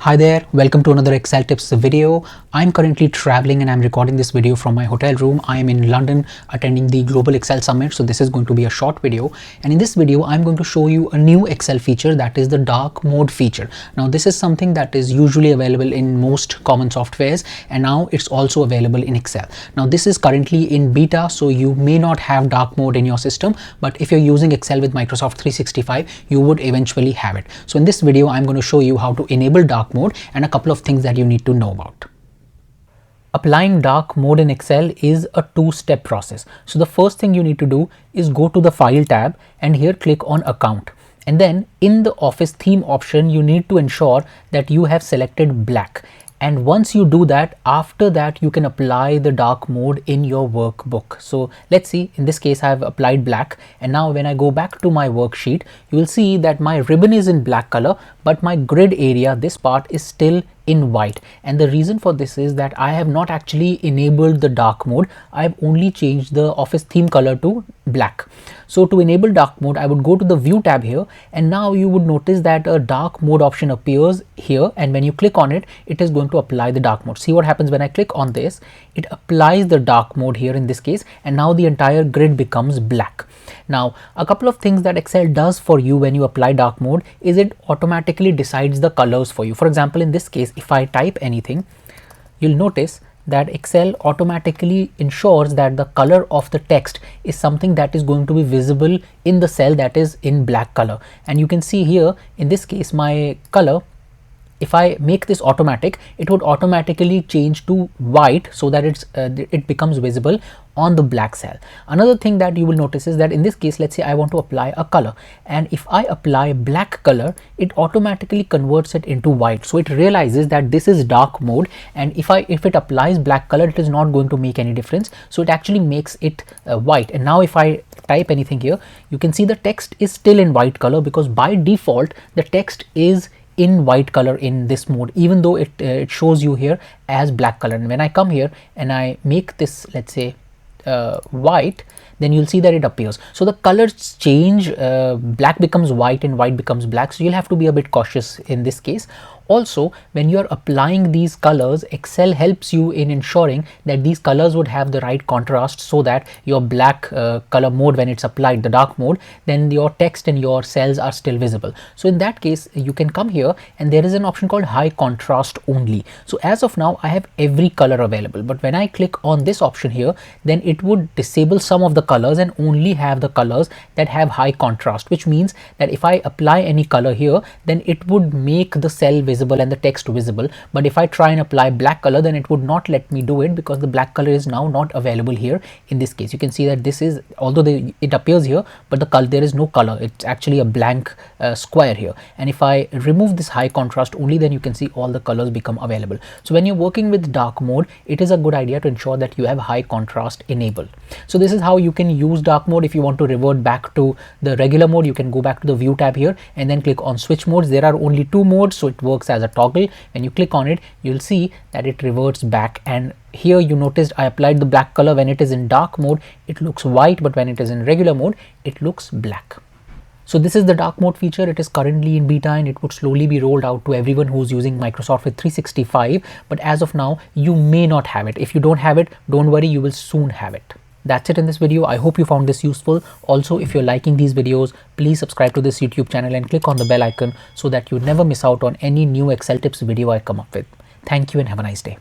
Hi there, welcome to another Excel tips video. I'm currently traveling and I'm recording this video from my hotel room. I am in London attending the Global Excel Summit. So this is going to be a short video. And in this video, I'm going to show you a new Excel feature, that is the dark mode feature. Now this is something that is usually available in most common softwares, and now it's also available in Excel. Now this is currently in beta, so you may not have dark mode in your system, but if you're using Excel with Microsoft 365, you would eventually have it. So in this video, I'm going to show you how to enable dark mode and a couple of things that you need to know about. Applying dark mode in Excel is a two-step process. So the first thing you need to do is go to the File tab and here click on Account. And then in the Office theme option, you need to ensure that you have selected black. And once you do that, after that you can apply the dark mode in your workbook. So let's see, in this case I have applied black, and now when I go back to my worksheet, you will see that my ribbon is in black color, but my grid area, this part, is still in white. And the reason for this is that I have not actually enabled the dark mode. I've only changed the Office theme color to black. So to enable dark mode, I would go to the View tab here, and now you would notice that a dark mode option appears here, and when you click on it, it is going to apply the dark mode. See what happens when I click on this. It applies the dark mode here in this case, and now the entire grid becomes black. Now a couple of things that Excel does for you when you apply dark mode is it automatically decides the colors for you. For example, in this case, if I type anything, you'll notice that Excel automatically ensures that the color of the text is something that is going to be visible in the cell that is in black color. And you can see here, in this case, my color, if I make this automatic, it would automatically change to white so that it becomes visible on the black cell. Another thing that you will notice is that in this case, let's say I want to apply a color, and if I apply black color, it automatically converts it into white. So it realizes that this is dark mode, and if it applies black color, it is not going to make any difference. So it actually makes it white. And now if I type anything here, you can see the text is still in white color because by default the text is in white color in this mode, even though it shows you here as black color. And when I come here and I make this, let's say, white, then you'll see that it appears. So the colors change, black becomes white and white becomes black. So you'll have to be a bit cautious in this case. Also, when you're applying these colors, Excel helps you in ensuring that these colors would have the right contrast so that your black color mode, when it's applied, the dark mode, then your text and your cells are still visible. So in that case, you can come here and there is an option called high contrast only. So as of now, I have every color available, but when I click on this option here, then it would disable some of the colors and only have the colors that have high contrast, which means that if I apply any color here, then it would make the cell visible and the text visible. But if I try and apply black color, then it would not let me do it because the black color is now not available here. In this case, you can see that this is, although it appears here, but the color, there is no color. It's actually a blank square here. And if I remove this high contrast only, then you can see all the colors become available. So when you're working with dark mode, it is a good idea to ensure that you have high contrast enabled. So this is how you can use dark mode. If you want to revert back to the regular mode, you can go back to the View tab here and then click on Switch Modes. There are only two modes, so it works as a toggle. When you click on it, you'll see that it reverts back, and here you noticed I applied the black color. When it is in dark mode, it looks white, but when it is in regular mode, it looks black. So this is the dark mode feature. It is currently in beta and it would slowly be rolled out to everyone who's using Microsoft with 365, but as of now you may not have it. If you don't have it, don't worry, you will soon have it. That's it in this video. I hope you found this useful. Also, if you're liking these videos, please subscribe to this YouTube channel and click on the bell icon so that you never miss out on any new Excel tips video I come up with. Thank you and have a nice day.